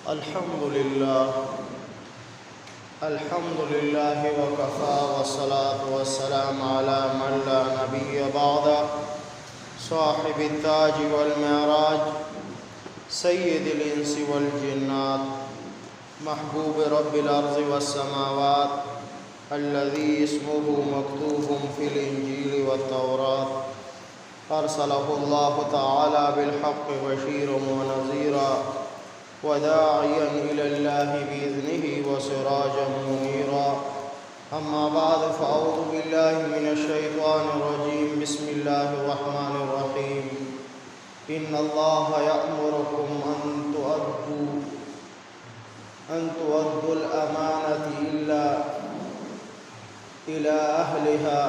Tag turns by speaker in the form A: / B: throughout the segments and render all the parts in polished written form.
A: الحمد لله وكفى والصلاة والسلام على من لا نبي بعده صاحب التاج والمعراج سيد الإنس والجنات محبوب رب الأرض والسماوات الذي اسمه مكتوب في الإنجيل والتوراة أرسله الله تعالى بالحق بشيرا ونذيرا وداعيا إلى الله بإذنه وسراجا منيرا. أما بعد فأعوذ بالله من الشيطان الرجيم. بسم الله الرحمن الرحيم. إن الله يأمركم أن تؤدوا الأمانة إلى أهلها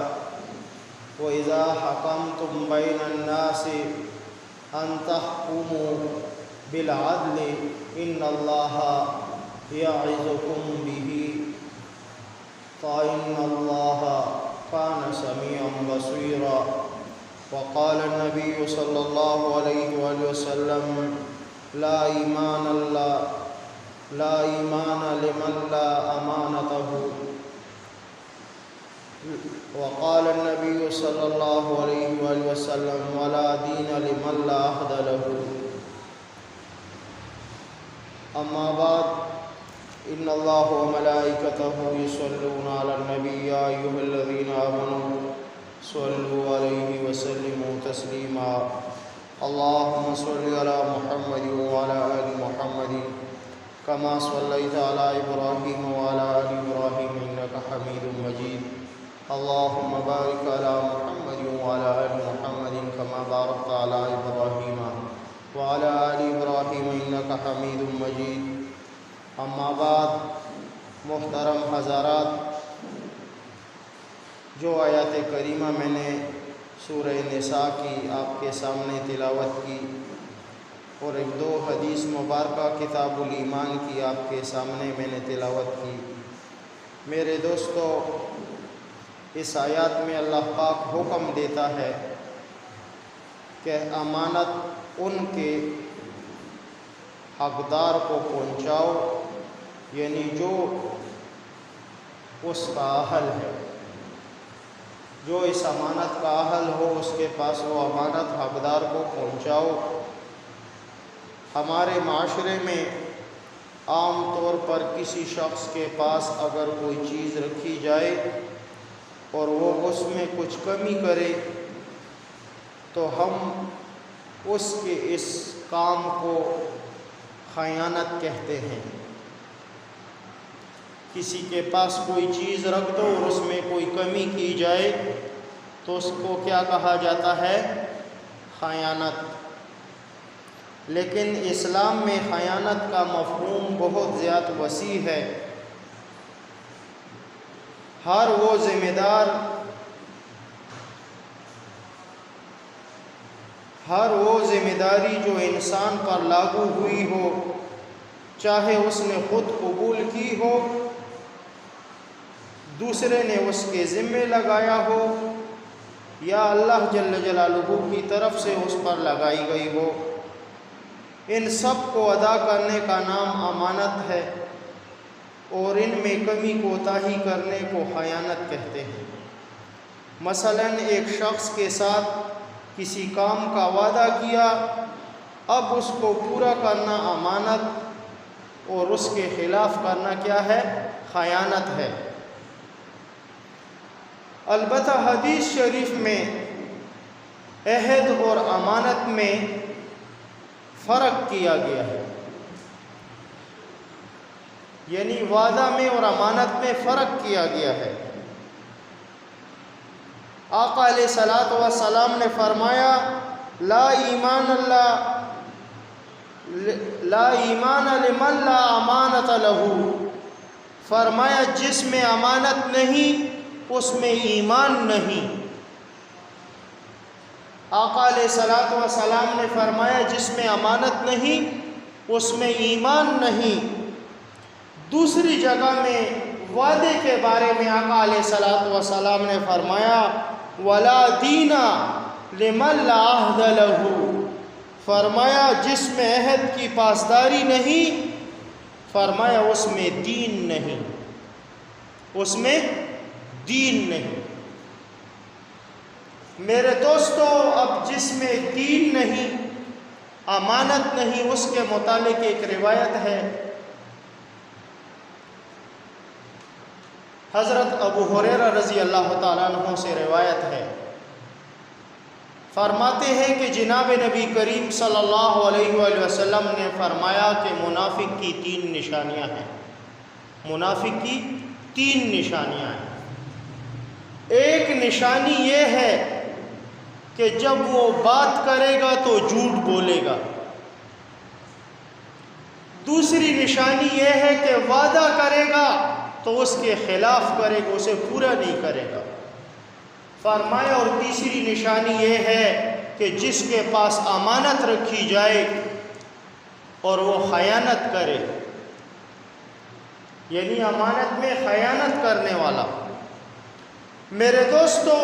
A: وإذا حكمتم بين الناس أن تحكموا بالعدل إن الله يعظكم به فإن الله كان سميعا بصيرا. وقال النبي صلى الله عليه وآله وسلم لا إيمان لمن لا أمانته. وقال النبي صلى الله عليه وآله وسلم ولا دين لمن لا عهد له. أما بعد إن الله وملائكته يصلون على النبي يا أيها الذين آمنوا صلوا عليه وسلموا تسليما. اللهم صل على محمد وعلى آل محمد كما صليت على إبراهيم وعلى آل إبراهيم إنك حميد مجيد. اللهم بارك على محمد وعلى آل محمد كما باركت على إبراهيم وعلى آل إبراهيم إنك حميد مجيد. اما بعد محترم حضرات، جو آیات کریمہ میں نے سورہ نساء کی آپ کے سامنے تلاوت کی اور ایک دو حدیث مبارکہ کتاب الایمان کی آپ کے سامنے میں نے تلاوت کی. میرے دوستو، اس آیات میں اللہ پاک حکم دیتا ہے کہ امانت ان کے حقدار کو پہنچاؤ، یعنی جو اس کا اہل ہے، جو اس امانت کا اہل ہو اس کے پاس وہ امانت حقدار کو پہنچاؤ. ہمارے معاشرے میں عام طور پر کسی شخص کے پاس اگر کوئی چیز رکھی جائے اور وہ اس میں کچھ کمی کرے تو ہم اس کے اس کام کو خیانت کہتے ہیں. کسی کے پاس کوئی چیز رکھ دو اور اس میں کوئی کمی کی جائے تو اس کو کیا کہا جاتا ہے؟ خیانت. لیکن اسلام میں خیانت کا مفہوم بہت زیادہ وسیع ہے. ہر وہ ذمہ داری جو انسان پر لاگو ہوئی ہو، چاہے اس نے خود قبول کی ہو، دوسرے نے اس کے ذمے لگایا ہو، یا اللہ جل جلالہ کی طرف سے اس پر لگائی گئی ہو، ان سب کو ادا کرنے کا نام امانت ہے اور ان میں کمی کوتاہی کرنے کو خیانت کہتے ہیں. مثلاً ایک شخص کے ساتھ کسی کام کا وعدہ کیا، اب اس کو پورا کرنا امانت اور اس کے خلاف کرنا کیا ہے؟ خیانت ہے. البتہ حدیث شریف میں عہد اور امانت میں فرق کیا گیا ہے، یعنی وعدہ میں اور امانت میں فرق کیا گیا ہے. آقا علیہ الصلوۃ والسلام نے فرمایا لا ایمان لمن لا امانت لہ. فرمایا جس میں امانت نہیں اس میں ایمان نہیں. آقا علیہ الصلوۃ والسلام نے فرمایا جس میں امانت نہیں اس میں ایمان نہیں. دوسری جگہ میں وعدے کے بارے میں آقا علیہ الصلوۃ والسلام نے فرمایا وَلَا دِينَ لِمَنْ لَا عَهْدَ لَهُ. فرمایا جس میں عہد کی پاسداری نہیں فرمایا اس میں دین نہیں، اس میں دین نہیں۔ میرے دوستو، اب جس میں دین نہیں، امانت نہیں، اس کے متعلق ایک روایت ہے۔ حضرت ابو ہریرہ رضی اللہ تعالیٰ عنہ سے روایت ہے، فرماتے ہیں کہ جناب نبی کریم صلی اللہ علیہ وآلہ وسلم نے فرمایا کہ منافق کی 3 نشانیاں ہیں۔ منافق کی 3 نشانیاں ہیں۔ ایک نشانی یہ ہے کہ جب وہ بات کرے گا تو جھوٹ بولے گا۔ دوسری نشانی یہ ہے کہ وعدہ کرے گا تو اس کے خلاف کرے گا، اسے پورا نہیں کرے گا۔ فرمایا اور تیسری نشانی یہ ہے کہ جس کے پاس امانت رکھی جائے اور وہ خیانت کرے، یعنی امانت میں خیانت کرنے والا۔ میرے دوستو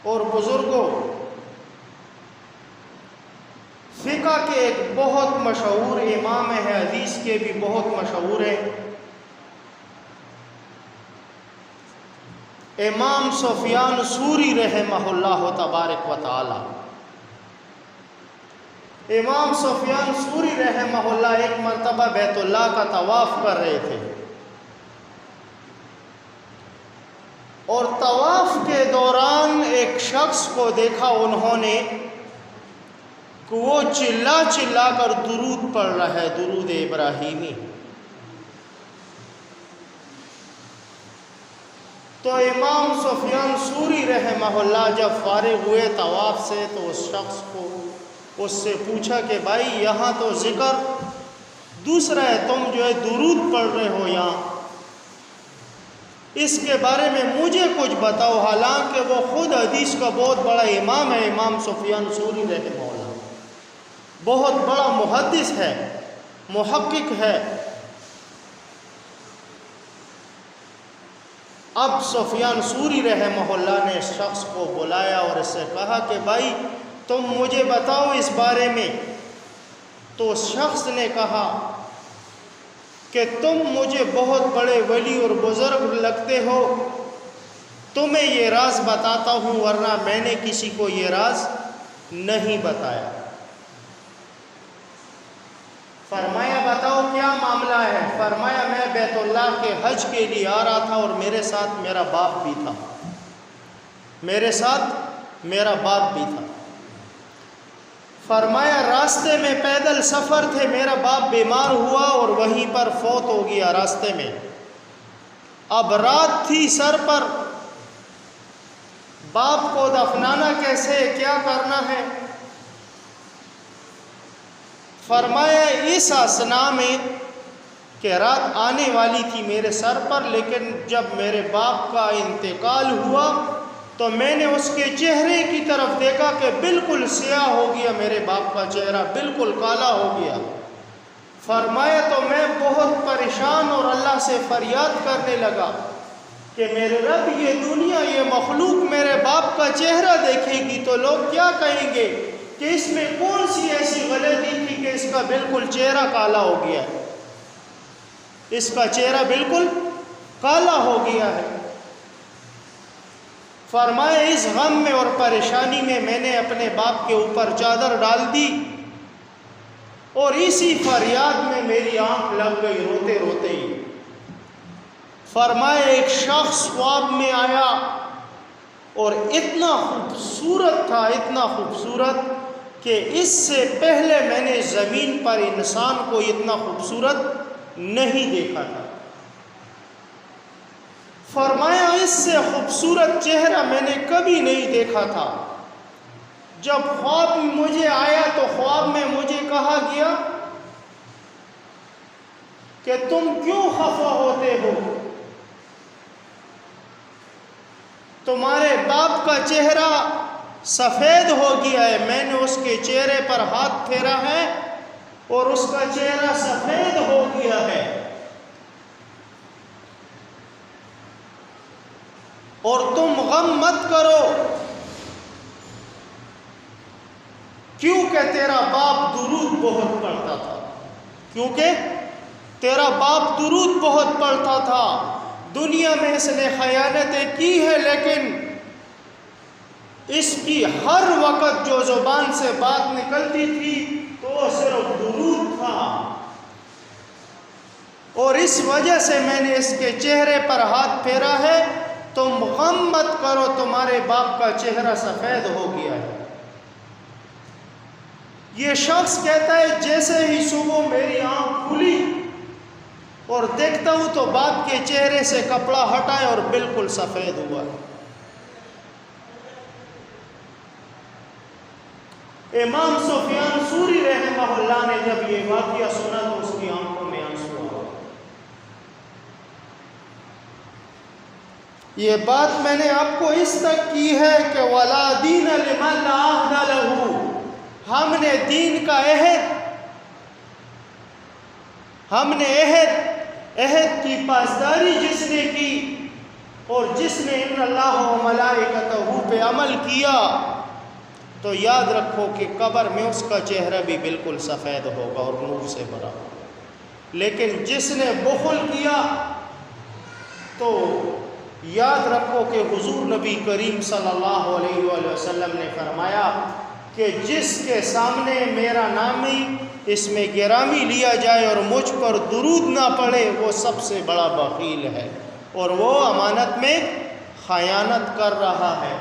A: اور بزرگوں، فقہ کے ایک بہت مشہور امام ہے، حدیث کے بھی بہت مشہور ہے، امام سفیان ثوری رحمہ اللہ تبارک و تعالی۔ امام سفیان ثوری رحمہ اللہ ایک مرتبہ بیت اللہ کا طواف کر رہے تھے، اور طواف کے دوران ایک شخص کو دیکھا انہوں نے کہ وہ چلا چلا کر درود پڑھ رہا ہے، درود ابراہیمی۔ تو امام سفیان ثوری رحمہ اللہ جب فارغ ہوئے طواف سے تو اس شخص کو اس سے پوچھا کہ بھائی یہاں تو ذکر دوسرا ہے، تم جو ہے درود پڑھ رہے ہو یہاں، اس کے بارے میں مجھے کچھ بتاؤ۔ حالانکہ وہ خود حدیث کا بہت بڑا امام ہے، امام سفیان ثوری رحمہ اللہ بہت بڑا محدث ہے، محقق ہے۔ اب سفیان ثوری رحمہ اللہ نے اس شخص کو بلایا اور اس سے کہا کہ بھائی تم مجھے بتاؤ اس بارے میں۔ تو اس شخص نے کہا کہ تم مجھے بہت بڑے ولی اور بزرگ لگتے ہو، تمہیں یہ راز بتاتا ہوں، ورنہ میں نے کسی کو یہ راز نہیں بتایا۔ فرمایا بتاؤ کیا معاملہ ہے؟ فرمایا میں بیت اللہ کے حج کے لیے آ رہا تھا اور میرے ساتھ میرا باپ بھی تھا، میرے ساتھ میرا باپ بھی تھا۔ فرمایا راستے میں پیدل سفر تھے، میرا باپ بیمار ہوا اور وہیں پر فوت ہو گیا راستے میں۔ اب رات تھی سر پر، باپ کو دفنانا کیسے، کیا کرنا ہے؟ فرمایا اس اثنا میں کہ رات آنے والی تھی میرے سر پر، لیکن جب میرے باپ کا انتقال ہوا تو میں نے اس کے چہرے کی طرف دیکھا کہ بالکل سیاہ ہو گیا، میرے باپ کا چہرہ بالکل کالا ہو گیا۔ فرمایا تو میں بہت پریشان اور اللہ سے فریاد کرنے لگا کہ میرے رب یہ دنیا، یہ مخلوق میرے باپ کا چہرہ دیکھے گی تو لوگ کیا کہیں گے کہ اس میں کون سی ایسی غلطی تھی کہ اس کا بالکل چہرہ کالا ہو گیا ہے، اس کا چہرہ بالکل کالا ہو گیا ہے۔ فرمایا اس غم میں اور پریشانی میں نے اپنے باپ کے اوپر چادر ڈال دی اور اسی فریاد میں میری آنکھ لگ گئی روتے روتے ہی۔ فرمایا ایک شخص خواب میں آیا اور اتنا خوبصورت تھا، اتنا خوبصورت کہ اس سے پہلے میں نے زمین پر انسان کو اتنا خوبصورت نہیں دیکھا تھا۔ فرمایا اس سے خوبصورت چہرہ میں نے کبھی نہیں دیکھا تھا۔ جب خواب مجھے آیا تو خواب میں مجھے کہا گیا کہ تم کیوں خفا ہوتے ہو، تمہارے باپ کا چہرہ سفید ہو گیا ہے۔ میں نے اس کے چہرے پر ہاتھ پھیرا ہے اور اس کا چہرہ سفید ہو گیا ہے، اور تم غم مت کرو کیونکہ تیرا باپ درود بہت پڑھتا تھا، کیونکہ تیرا باپ درود بہت پڑھتا تھا، دنیا میں اس نے خیانتیں کی ہے لیکن اس کی ہر وقت جو زبان سے بات نکلتی تھی تو وہ صرف درود تھا، اور اس وجہ سے میں نے اس کے چہرے پر ہاتھ پھیرا ہے، تم غم مت کرو، تمہارے باپ کا چہرہ سفید ہو گیا ہے۔ یہ شخص کہتا ہے جیسے ہی صبح میری آنکھ کھلی اور دیکھتا ہوں تو باپ کے چہرے سے کپڑا ہٹائے اور بالکل سفید ہوا۔ امام سفیان ثوری رحمہ اللہ نے جب یہ واقعہ سنا تو اس کی آنکھوں میں آنسو آئے۔ یہ بات میں نے آپ کو اس تک کی ہے کہ وَلَا دِينَ لِمَنْ لَا عَهْدَ لَهُ، ہم نے دین کا عہد کی پاسداری جس نے کی اور جس نے ان اللہ و ملائکتہ پہ عمل کیا، تو یاد رکھو کہ قبر میں اس کا چہرہ بھی بالکل سفید ہوگا اور نور سے بھرا ہوگا۔ لیکن جس نے بخل کیا تو یاد رکھو کہ حضور نبی کریم صلی اللہ علیہ وآلہ وسلم نے فرمایا کہ جس کے سامنے میرا نام ہی اس میں گرامی لیا جائے اور مجھ پر درود نہ پڑے وہ سب سے بڑا بخیل ہے، اور وہ امانت میں خیانت کر رہا ہے۔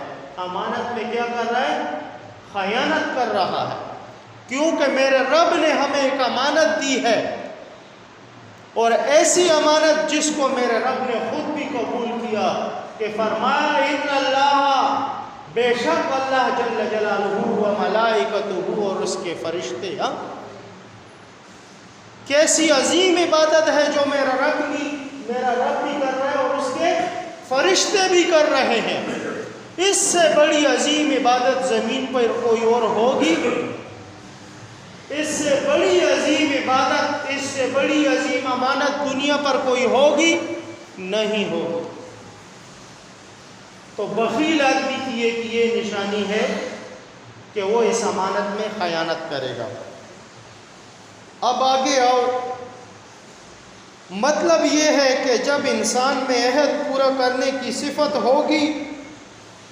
A: امانت میں کیا کر رہا ہے؟ خیانت کر رہا ہے، کیونکہ میرے رب نے ہمیں ایک امانت دی ہے، اور ایسی امانت جس کو میرے رب نے خود بھی قبول کیا کہ فرمایا ان اللہ، بے شک اللہ جل جلالہ و ملائکتہ اور اس کے فرشتے۔ کیسی عظیم عبادت ہے جو میرا رب بھی کر رہا ہے اور اس کے فرشتے بھی کر رہے ہیں۔ اس سے بڑی عظیم عبادت زمین پر کوئی اور ہوگی؟ اس سے بڑی عظیم عبادت، اس سے بڑی عظیم امانت دنیا پر کوئی ہوگی؟ نہیں ہوگی۔ تو بخیل آدمی کی یہ نشانی ہے کہ وہ اس امانت میں خیانت کرے گا۔ اب آگے آؤ، مطلب یہ ہے کہ جب انسان میں عہد پورا کرنے کی صفت ہوگی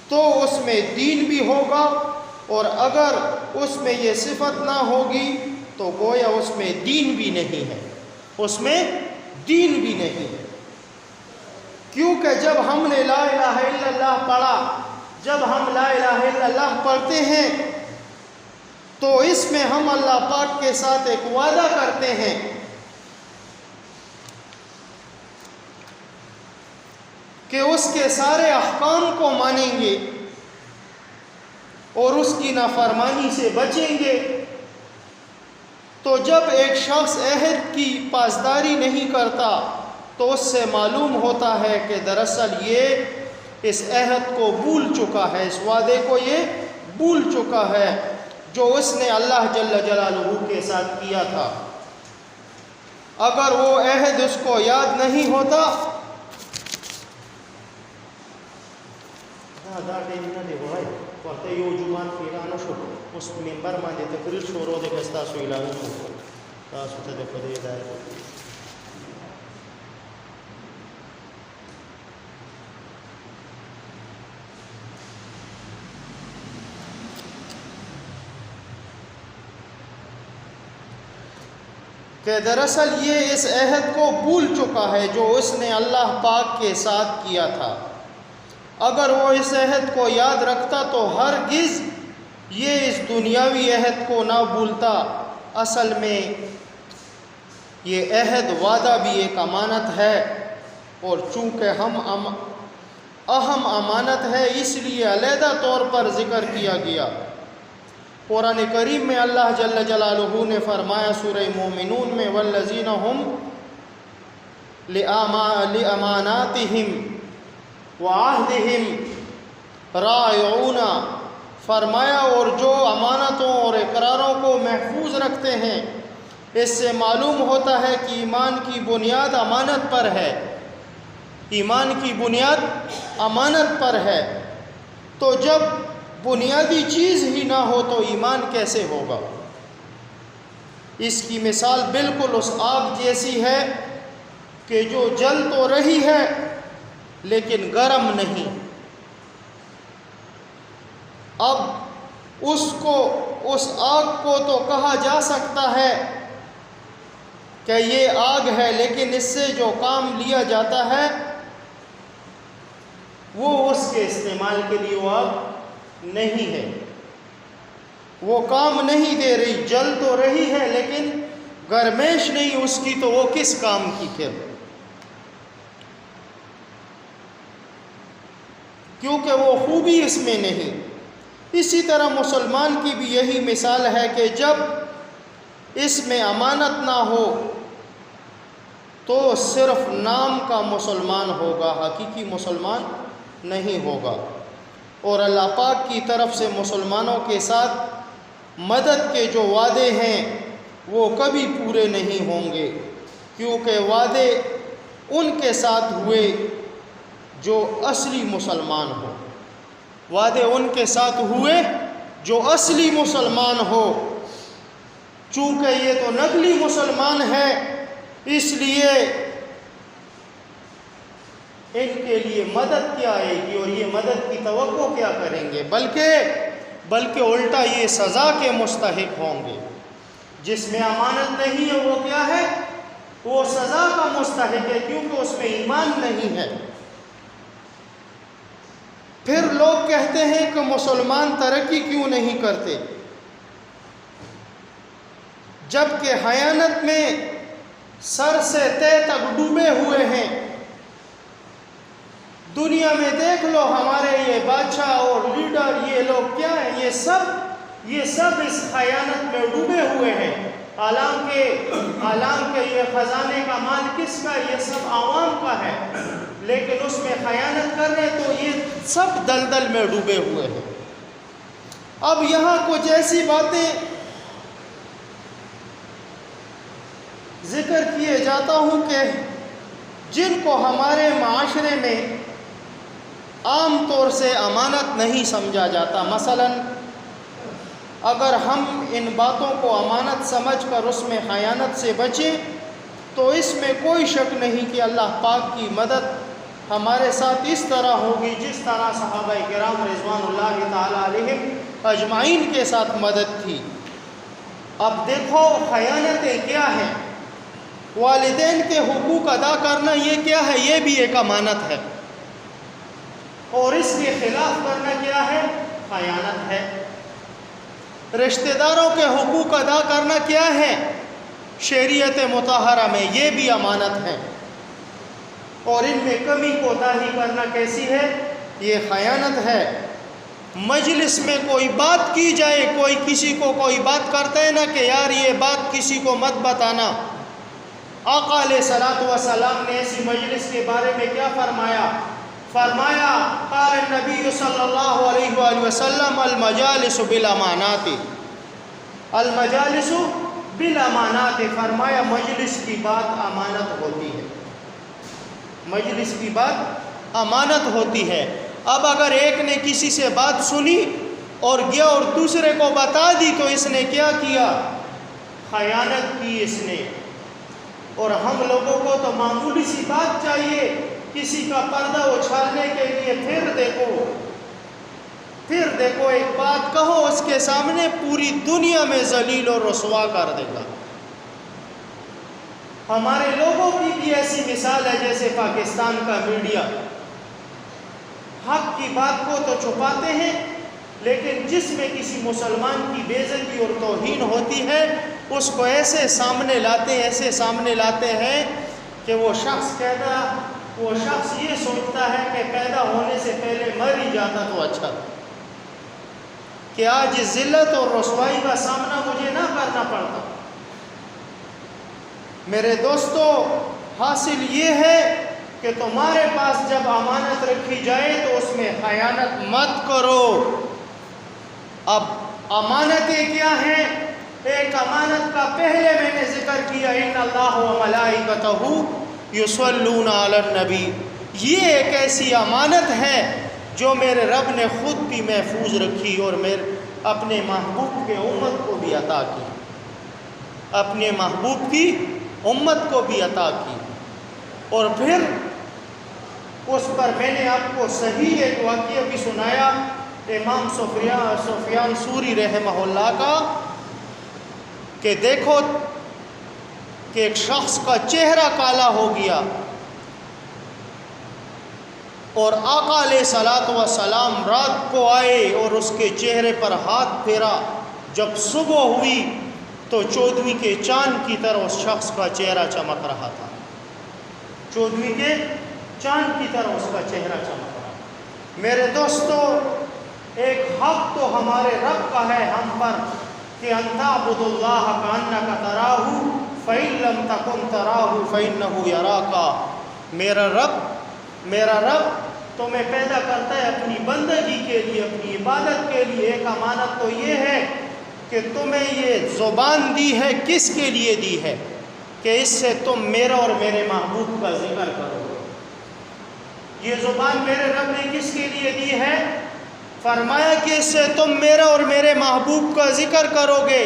A: تو اس میں دین بھی ہوگا، اور اگر اس میں یہ صفت نہ ہوگی تو گویا اس میں دین بھی نہیں ہے، اس میں دین بھی نہیں ہے۔ کیونکہ جب ہم نے لا الہ الا اللہ پڑھا، جب ہم لا الہ الا اللہ پڑھتے ہیں تو اس میں ہم اللہ پاک کے ساتھ ایک وعدہ کرتے ہیں کہ اس کے سارے احکام کو مانیں گے اور اس کی نافرمانی سے بچیں گے۔ تو جب ایک شخص عہد کی پاسداری نہیں کرتا تو اس سے معلوم ہوتا ہے کہ دراصل یہ اس عہد کو بھول چکا ہے، اس وعدے کو یہ بھول چکا ہے جو اس نے اللہ جل جلالہ کے ساتھ کیا تھا۔ اگر وہ عہد اس کو یاد نہیں ہوتا ورته یو جمعات کې اعلان شو، اوس منبر باندې تقریر شروع دی، که ستاسو اعلان شو تاسو ته د خدای هدایت۔ کہ دراصل یہ اس عہد کو بھول چکا ہے جو اس نے اللہ پاک کے ساتھ کیا تھا۔ اگر وہ اس عہد کو یاد رکھتا تو ہرگز یہ اس دنیاوی عہد کو نہ بھولتا۔ اصل میں یہ عہد وعدہ بھی ایک امانت ہے، اور چونکہ ہم اہم امانت ہے اس لیے علیحدہ طور پر ذکر کیا گیا۔ قرآن کریم میں اللہ جل جلالہ نے فرمایا سورہ مومنون میں والذین ہم لأماناتہم وعہدہم راعون، فرمایا اور جو امانتوں اور اقراروں کو محفوظ رکھتے ہیں۔ اس سے معلوم ہوتا ہے کہ ایمان کی بنیاد امانت پر ہے، ایمان کی بنیاد امانت پر ہے۔ تو جب بنیادی چیز ہی نہ ہو تو ایمان کیسے ہوگا؟ اس کی مثال بالکل اس آگ جیسی ہے کہ جو جل تو رہی ہے لیکن گرم نہیں۔ اب اس آگ کو تو کہا جا سکتا ہے کہ یہ آگ ہے، لیکن اس سے جو کام لیا جاتا ہے وہ اس کے استعمال کے لیے وہ آگ نہیں ہے، وہ کام نہیں دے رہی، جل تو رہی ہے لیکن گرمائش نہیں اس کی، تو وہ کس کام کی پھر؟ کیونکہ وہ خوبی اس میں نہیں۔ اسی طرح مسلمان کی بھی یہی مثال ہے کہ جب اس میں امانت نہ ہو تو صرف نام کا مسلمان ہوگا، حقیقی مسلمان نہیں ہوگا، اور اللہ پاک کی طرف سے مسلمانوں کے ساتھ مدد کے جو وعدے ہیں وہ کبھی پورے نہیں ہوں گے، کیونکہ وعدے ان کے ساتھ ہوئے جو اصلی مسلمان ہو، وعدے ان کے ساتھ ہوئے جو اصلی مسلمان ہو۔ چونکہ یہ تو نقلی مسلمان ہے، اس لیے ان کے لیے مدد کیا آئے گی اور یہ مدد کی توقع کیا کریں گے، بلکہ الٹا یہ سزا کے مستحق ہوں گے۔ جس میں امانت نہیں ہے وہ کیا ہے؟ وہ سزا کا مستحق ہے، کیونکہ اس میں ایمان نہیں ہے۔ پھر لوگ کہتے ہیں کہ مسلمان ترقی کیوں نہیں کرتے، جبکہ خیانت میں سر سے تہ تک ڈوبے ہوئے ہیں۔ دنیا میں دیکھ لو، ہمارے یہ بادشاہ اور لیڈر، یہ لوگ کیا ہیں، یہ سب اس خیانت میں ڈوبے ہوئے ہیں، حالانکہ یہ خزانے کا مال کس کا؟ یہ سب عوام کا ہے، لیکن اس میں خیانت کر رہے تو یہ سب دلدل میں ڈوبے ہوئے ہیں۔ اب یہاں کچھ ایسی باتیں ذکر کیے جاتا ہوں کہ جن کو ہمارے معاشرے میں عام طور سے امانت نہیں سمجھا جاتا۔ مثلا اگر ہم ان باتوں کو امانت سمجھ کر اس میں خیانت سے بچیں تو اس میں کوئی شک نہیں کہ اللہ پاک کی مدد ہمارے ساتھ اس طرح ہوگی جس طرح صحابہ کرام رضوان اللہ تعالی علیہم اجمعین کے ساتھ مدد تھی۔ اب دیکھو خیانتیں کیا ہیں، والدین کے حقوق ادا کرنا یہ کیا ہے؟ یہ بھی ایک امانت ہے، اور اس کے خلاف کرنا کیا ہے؟ خیانت ہے۔ رشتہ داروں کے حقوق ادا کرنا کیا ہے؟ شریعت مطہرہ میں یہ بھی امانت ہے، اور ان میں کمی کوتاہی کرنا کیسی ہے؟ یہ خیانت ہے۔ مجلس میں کوئی بات کی جائے، کسی کو کوئی بات کرتا ہے نا کہ یار یہ بات کسی کو مت بتانا، آقا علیہ الصلوۃ والسلام نے ایسی مجلس کے بارے میں کیا فرمایا؟ قال النبی صلی اللہ علیہ وآلہ وسلم المجالس بالامانات، المجالس بالامانات، فرمایا مجلس کی بات امانت ہوتی ہے، مجلس کی بات امانت ہوتی ہے۔ اب اگر ایک نے کسی سے بات سنی اور گیا اور دوسرے کو بتا دی تو اس نے کیا کیا؟ خیانت کی اس نے۔ اور ہم لوگوں کو تو معمولی سی بات چاہیے، کسی کا پردہ اچھالنے کے لیے پھر دیکھو ایک بات کہو اس کے سامنے پوری دنیا میں ذلیل اور رسوا کر دے گا۔ ہمارے لوگوں کی بھی ایسی مثال ہے جیسے پاکستان کا میڈیا، حق کی بات کو تو چھپاتے ہیں، لیکن جس میں کسی مسلمان کی بے عزتی اور توہین ہوتی ہے اس کو ایسے سامنے لاتے ہیں کہ وہ شخص یہ سوچتا ہے کہ پیدا ہونے سے پہلے مر ہی جاتا تو اچھا تھا، کہ آج ذلت اور رسوائی کا سامنا مجھے نہ کرنا پڑتا۔ میرے دوستو، حاصل یہ ہے کہ تمہارے پاس جب امانت رکھی جائے تو اس میں خیانت مت کرو۔ اب امانتیں کیا ہیں؟ ایک امانت کا پہلے میں نے ذکر کیا، ان اللہ و ملائکتہ یصلون علی النبی، یہ ایک ایسی امانت ہے جو میرے رب نے خود بھی محفوظ رکھی اور میرے اپنے محبوب کے امت کو بھی عطا کی۔ اپنے محبوب کی امت کو بھی عطا کی۔ اور پھر اس پر میں نے آپ کو صحیح ایک واقعہ بھی سنایا امام سفیان ثوری رحمہ اللہ کا، کہ دیکھو کہ ایک شخص کا چہرہ کالا ہو گیا اور آقا علیہ الصلوۃ والسلام رات کو آئے اور اس کے چہرے پر ہاتھ پھیرا۔ جب صبح ہوئی تو 14ویں کے چاند کی طرح اس شخص کا چہرہ چمک رہا تھا، 14ویں کے چاند کی طرح اس کا چہرہ چمک رہا۔ میرے دوستو، ایک حق تو ہمارے رب کا ہے ہم پر کہ ان تعبدوا اللہ کأنک تراہ فإن لم تکن تراہ فإنہ یراک۔ میرا رب تمہیں پیدا کرتا ہے اپنی بندگی کے لیے، اپنی عبادت کے لیے۔ ایک امانت تو یہ ہے کہ تمہیں یہ زبان دی ہے، کس کے لیے دی ہے؟ کہ اس سے تم میرا اور میرے محبوب کا ذکر کرو۔ یہ زبان میرے رب نے کس کے لیے دی ہے؟ فرمایا کہ اس سے تم میرا اور میرے محبوب کا ذکر کرو گے۔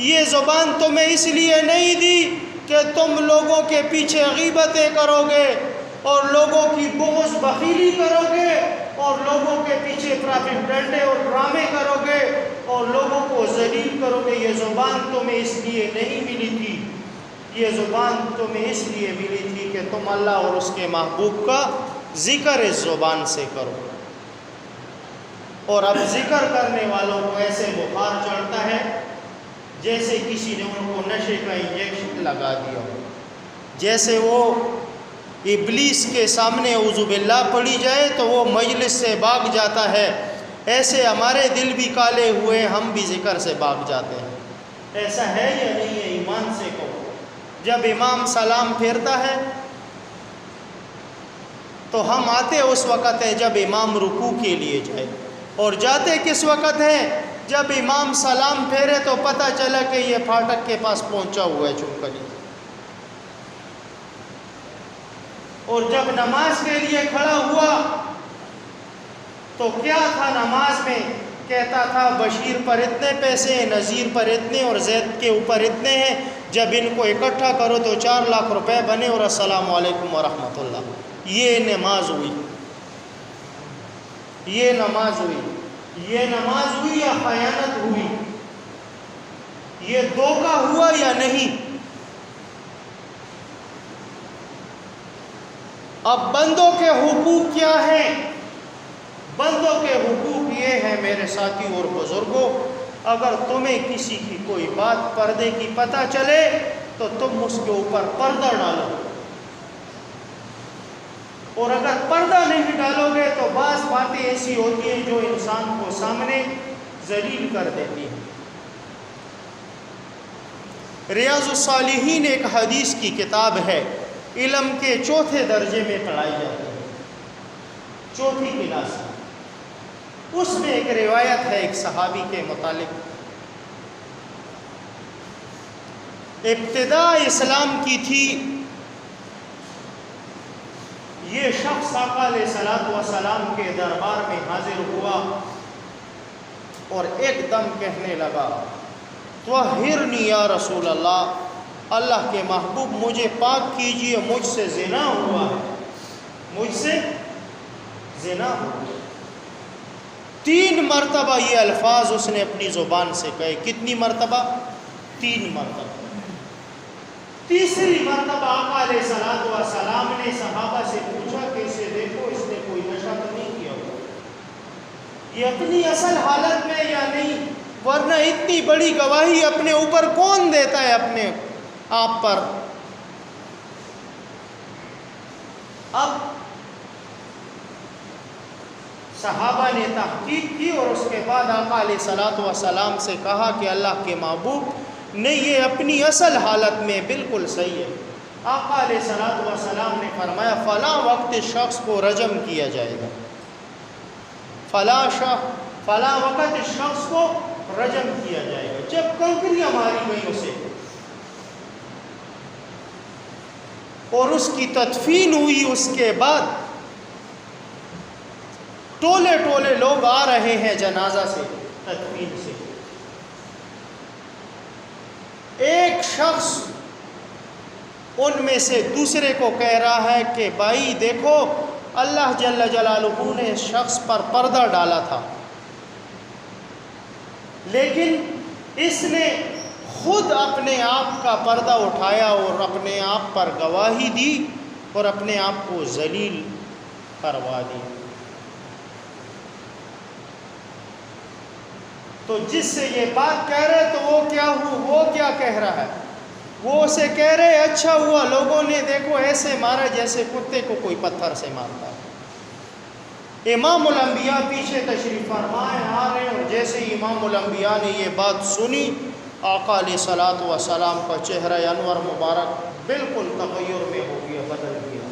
A: یہ زبان تمہیں اس لیے نہیں دی کہ تم لوگوں کے پیچھے غیبتیں کرو گے اور لوگوں کی بغض بخیلی کرو گے اور لوگوں کے پیچھے پراپیگنڈے اور ڈرامے کرو گے اور لوگوں کو ذلیل کرو گے۔ یہ زبان تمہیں اس لیے نہیں ملی تھی، یہ زبان تمہیں اس لیے ملی تھی کہ تم اللہ اور اس کے محبوب کا ذکر اس زبان سے کرو۔ اور اب ذکر کرنے والوں کو ایسے بخار چڑھتا ہے جیسے کسی نے ان کو نشے کا انجیکشن لگا دیا ہو، جیسے وہ ابلیس کے سامنے اعوذ باللہ پڑھی جائے تو وہ مجلس سے بھاگ جاتا ہے، ایسے ہمارے دل بھی کالے ہوئے، ہم بھی ذکر سے بھاگ جاتے ہیں۔ ایسا ہے یا نہیں ہے؟ ایمان سے کہو۔ جب امام سلام پھیرتا ہے تو ہم آتے اس وقت ہے جب امام رکوع کے لیے جائے، اور جاتے کس وقت ہے؟ جب امام سلام پھیرے تو پتہ چلا کہ یہ پھاٹک کے پاس پہنچا ہوا ہے چونکلی۔ اور جب نماز کے لیے کھڑا ہوا تو کیا تھا نماز میں؟ کہتا تھا بشیر پر اتنے پیسے ہیں، نذیر پر اتنے اور زید کے اوپر اتنے ہیں، جب ان کو اکٹھا کرو تو 4 لاکھ روپے بنے اور السلام علیکم ورحمۃ اللہ۔ یہ نماز ہوئی، یہ نماز ہوئی، یہ نماز ہوئی یا خیانت ہوئی؟ یہ دھوکہ ہوا یا نہیں؟ اب بندوں کے حقوق کیا ہیں؟ بندوں کے حقوق یہ ہیں میرے ساتھی اور بزرگوں، اگر تمہیں کسی کی کوئی بات پردے کی پتہ چلے تو تم اس کے اوپر پردہ ڈالو، اور اگر پردہ نہیں ڈالو گے تو بعض باتیں ایسی ہوتی ہیں جو انسان کو سامنے ذلیل کر دیتی ہیں۔ ریاض الصالحین ایک حدیث کی کتاب ہے، علم کے 4تھے درجے میں پڑھائی جاتی ہے، 4تھی کلاس میں۔ اس میں ایک روایت ہے ایک صحابی کے متعلق۔ ابتدا اسلام کی تھی، یہ شخص آقا علیہ الصلوۃ والسلام کے دربار میں حاضر ہوا اور ایک دم کہنے لگا طہرنی یا رسول اللہ، اللہ کے محبوب مجھے پاک کیجئے، مجھ سے زنا ہوا ہے، مجھ سے زنا ہوا ہے۔ 3 مرتبہ یہ الفاظ اس نے اپنی زبان سے کہے۔ کتنی مرتبہ؟ 3 مرتبہ۔ تیسری مرتبہ آقا علیہ الصلوۃ والسلام نے صحابہ سے پوچھا کہ اسے دیکھو اس نے کوئی نشہ تو نہیں کیا ہوا، یہ اپنی اصل حالت میں یا نہیں، ورنہ اتنی بڑی گواہی اپنے اوپر کون دیتا ہے اپنے آپ پر؟ اب صحابہ نے تحقیق کی اور اس کے بعد آقا علیہ الصلوۃ والسلام سے کہا کہ اللہ کے محبوب نہیں، یہ اپنی اصل حالت میں بالکل صحیح ہے۔ آقا علیہ الصلوۃ والسلام نے فرمایا فلاں وقت اس شخص کو رجم کیا جائے گا، فلاں وقت اس شخص کو رجم کیا جائے گا۔ جب کنکریاں ماری گئی اسے اور اس کی تدفین ہوئی، اس کے بعد ٹولے ٹولے لوگ آ رہے ہیں جنازہ سے، تدفین سے، شخص ان میں سے دوسرے کو کہہ رہا ہے کہ بھائی دیکھو اللہ جل جلالہ نے اس شخص پر پردہ ڈالا تھا، لیکن اس نے خود اپنے آپ کا پردہ اٹھایا اور اپنے آپ پر گواہی دی اور اپنے آپ کو ذلیل کروا دی۔ تو جس سے یہ بات کہہ رہے تو وہ کیا کہہ رہا ہے؟ وہ اسے کہہ رہے اچھا ہوا لوگوں نے دیکھو ایسے مارا جیسے کتے کو کوئی پتھر سے مارتا ہے۔ امام الانبیاء پیچھے تشریف فرمائے آ رہے ہیں، اور جیسے ہی امام الانبیاء نے یہ بات سنی، آقا علیہ الصلوۃ والسلام کا چہرہ انور مبارک بالکل تغیر میں ہو گیا، بدل گیا،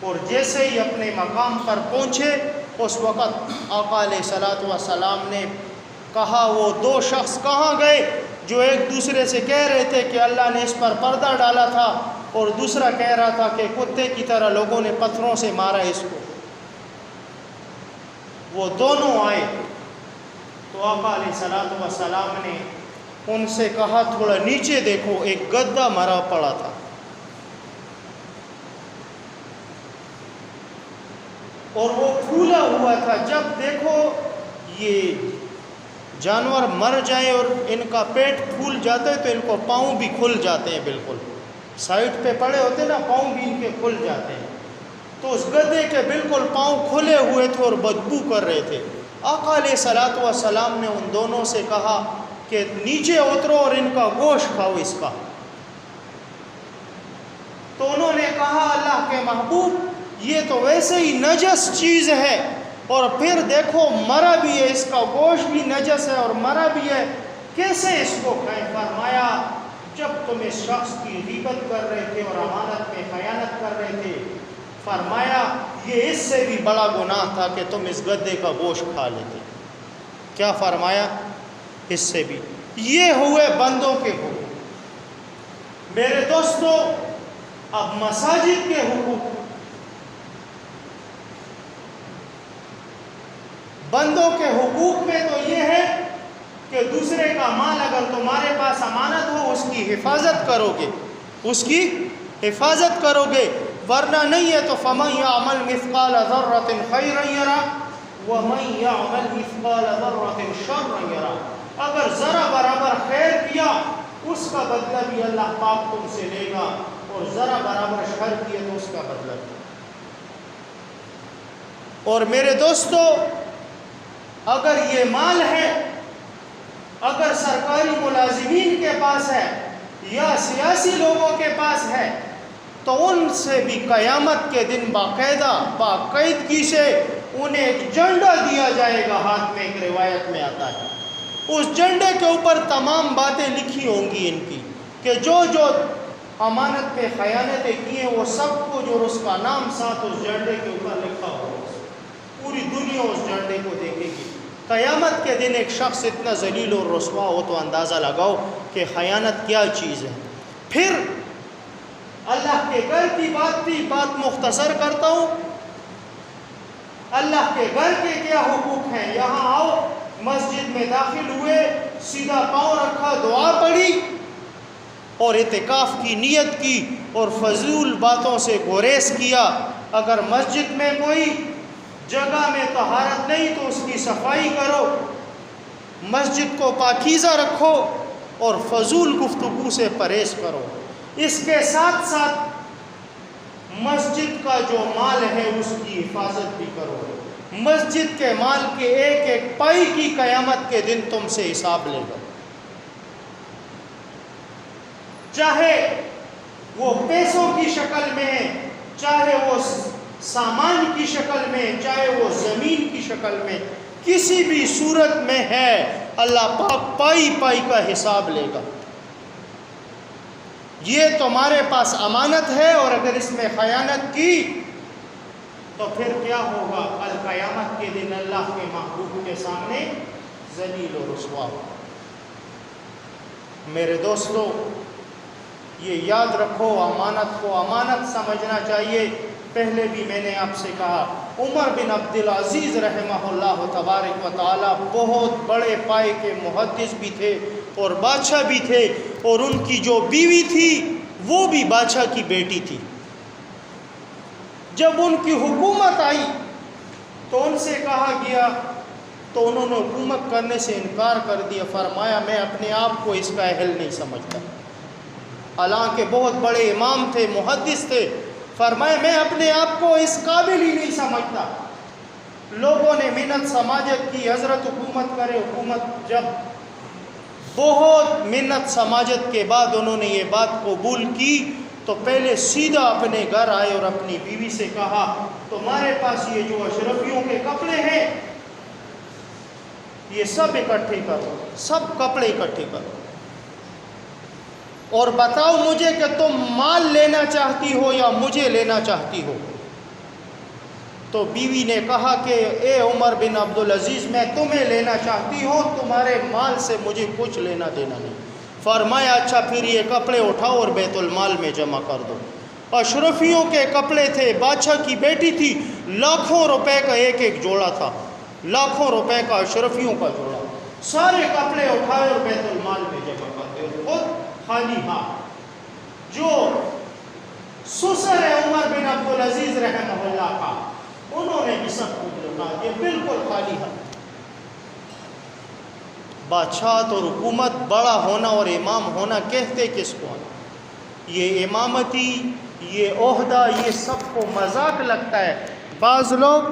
A: اور جیسے ہی اپنے مقام پر پہنچے اس وقت آقا علیہ الصلوۃ والسلام نے کہا وہ دو شخص کہاں گئے جو ایک دوسرے سے کہہ رہے تھے کہ اللہ نے اس پر پردہ ڈالا تھا، اور دوسرا کہہ رہا تھا کہ کتے کی طرح لوگوں نے پتھروں سے مارا اس کو۔ وہ دونوں آئے تو آقا علیہ الصلوۃ والسلام نے ان سے کہا تھوڑا نیچے دیکھو، ایک گدھا مرا پڑا تھا۔ اور وہ پھولا ہوا تھا۔ جب دیکھو یہ جانور مر جائیں اور ان کا پیٹ پھول جاتا ہے تو ان کو پاؤں بھی کھل جاتے ہیں، بالکل سائڈ پہ پڑے ہوتے ہیں نا، پاؤں بھی ان کے کھل جاتے ہیں۔ تو اس گدھے کے بالکل پاؤں کھلے ہوئے تھے اور بدبو کر رہے تھے۔ آقا علیہ الصلوۃ والسلام نے ان دونوں سے کہا کہ نیچے اترو اور ان کا گوشت کھاؤ اس کا۔ تو انہوں نے کہا اللہ کے محبوب یہ تو ویسے ہی نجس چیز ہے، اور پھر دیکھو مرا بھی ہے، اس کا گوشت بھی نجس ہے اور مرا بھی ہے، کیسے اس کو کھائیں؟ فرمایا جب تم اس شخص کی غیبت کر رہے تھے اور امانت میں خیانت کر رہے تھے، فرمایا یہ اس سے بھی بڑا گناہ تھا کہ تم اس گدھے کا گوشت کھا لیتے۔ کیا فرمایا؟ اس سے بھی۔ یہ ہوئے بندوں کے حقوق۔ میرے دوستو اب مساجد کے حقوق۔ بندوں کے حقوق میں تو یہ ہے کہ دوسرے کا مال اگر تمہارے پاس امانت ہو اس کی حفاظت کرو گے، اس کی حفاظت کرو گے، ورنہ نہیں ہے تو فَمَنْ يَعْمَلْ مِثْقَالَ ذَرَّةٍ خَيْرًا يَرَهُ وَمَنْ يَعْمَلْ مِثْقَالَ ذَرَّةٍ شَرًّا يَرَهُ۔ اگر ذرا برابر خیر کیا اس کا بدلہ بھی اللہ پاک تم سے لے گا، اور ذرا برابر شر کیا تو اس کا بدلہ بھی۔ اور میرے دوستو اگر یہ مال ہے، اگر سرکاری ملازمین کے پاس ہے یا سیاسی لوگوں کے پاس ہے، تو ان سے بھی قیامت کے دن باقاعدگی سے انہیں ایک جھنڈا دیا جائے گا ہاتھ میں۔ ایک روایت میں آتا ہے اس جھنڈے کے اوپر تمام باتیں لکھی ہوں گی ان کی، کہ جو امانت پہ خیانتیں کی ہیں وہ سب کچھ، اور اس کا نام ساتھ اس جھنڈے کے اوپر لکھا ہوگا۔ پوری دنیا اس جھنڈے کو دیکھے گی۔ قیامت کے دن ایک شخص اتنا ذلیل اور رسوا ہو تو اندازہ لگاؤ کہ خیانت کیا چیز ہے۔ پھر اللہ کے گھر کی بات مختصر کرتا ہوں۔ اللہ کے گھر کے کیا حقوق ہیں؟ یہاں آؤ، مسجد میں داخل ہوئے، سیدھا پاؤں رکھا، دعا پڑھی اور اعتکاف کی نیت کی اور فضول باتوں سے گریز کیا۔ اگر مسجد میں کوئی جگہ میں طہارت نہیں تو اس کی صفائی کرو، مسجد کو پاکیزہ رکھو اور فضول گفتگو سے پرہیز کرو۔ اس کے ساتھ ساتھ مسجد کا جو مال ہے اس کی حفاظت بھی کرو۔ مسجد کے مال کے ایک ایک پائی کی قیامت کے دن تم سے حساب لے گا، چاہے وہ پیسوں کی شکل میں، چاہے وہ سامان کی شکل میں، چاہے وہ زمین کی شکل میں، کسی بھی صورت میں ہے، اللہ پاک پائی پائی کا حساب لے گا۔ یہ تمہارے پاس امانت ہے، اور اگر اس میں خیانت کی تو پھر کیا ہوگا؟ القیامت کے دن اللہ کے محبوب کے سامنے ذلیل و رسوا ہوگا۔ میرے دوستو یہ یاد رکھو، امانت کو امانت سمجھنا چاہیے۔ پہلے بھی میں نے آپ سے کہا، عمر بن عبدالعزیز رحمہ اللہ تبارک و تعالی بہت بڑے پائے کے محدث بھی تھے، اور بادشاہ بھی تھے، اور ان کی جو بیوی تھی وہ بھی بادشاہ کی بیٹی تھی۔ جب ان کی حکومت آئی تو ان سے کہا گیا تو انہوں نے حکومت کرنے سے انکار کر دیا، فرمایا میں اپنے آپ کو اس کا اہل نہیں سمجھتا، حالانکہ بہت بڑے امام تھے، محدث تھے، فرمایا میں اپنے آپ کو اس قابل ہی نہیں سمجھتا۔ لوگوں نے منت سماجت کی، حضرت حکومت کرے، حکومت جب بہت منت سماجت کے بعد انہوں نے یہ بات قبول کی تو پہلے سیدھا اپنے گھر آئے اور اپنی بیوی سے کہا تمہارے پاس یہ جو اشرفیوں کے کپڑے ہیں یہ سب اکٹھے کرو، سب کپڑے اکٹھے کرو، اور بتاؤ مجھے کہ تم مال لینا چاہتی ہو یا مجھے لینا چاہتی ہو۔ تو بیوی نے کہا کہ اے عمر بن عبدالعزیز میں تمہیں لینا چاہتی ہوں، تمہارے مال سے مجھے کچھ لینا دینا نہیں۔ فرمایا اچھا پھر یہ کپڑے اٹھاؤ اور بیت المال میں جمع کر دو۔ اشرفیوں کے کپڑے تھے، بادشاہ کی بیٹی تھی، لاکھوں روپے کا ایک ایک جوڑا تھا، لاکھوں روپے کا اشرفیوں کا جوڑا، سارے کپڑے اٹھائے اور بیت المال میں جمع کر دے، اور خود خالی ہاتھ۔ جو سسر ہے عمر بن عبدالعزیز رحمہ اللہ کا، انہوں نے بھی سب کچھ لوٹا دیا، بالکل خالی ہاتھ۔ بادشاہت اور حکومت، بڑا ہونا اور امام ہونا کہتے کس کو ہیں؟ یہ امامتی، یہ عہدہ، یہ سب کو مذاق لگتا ہے۔ بعض لوگ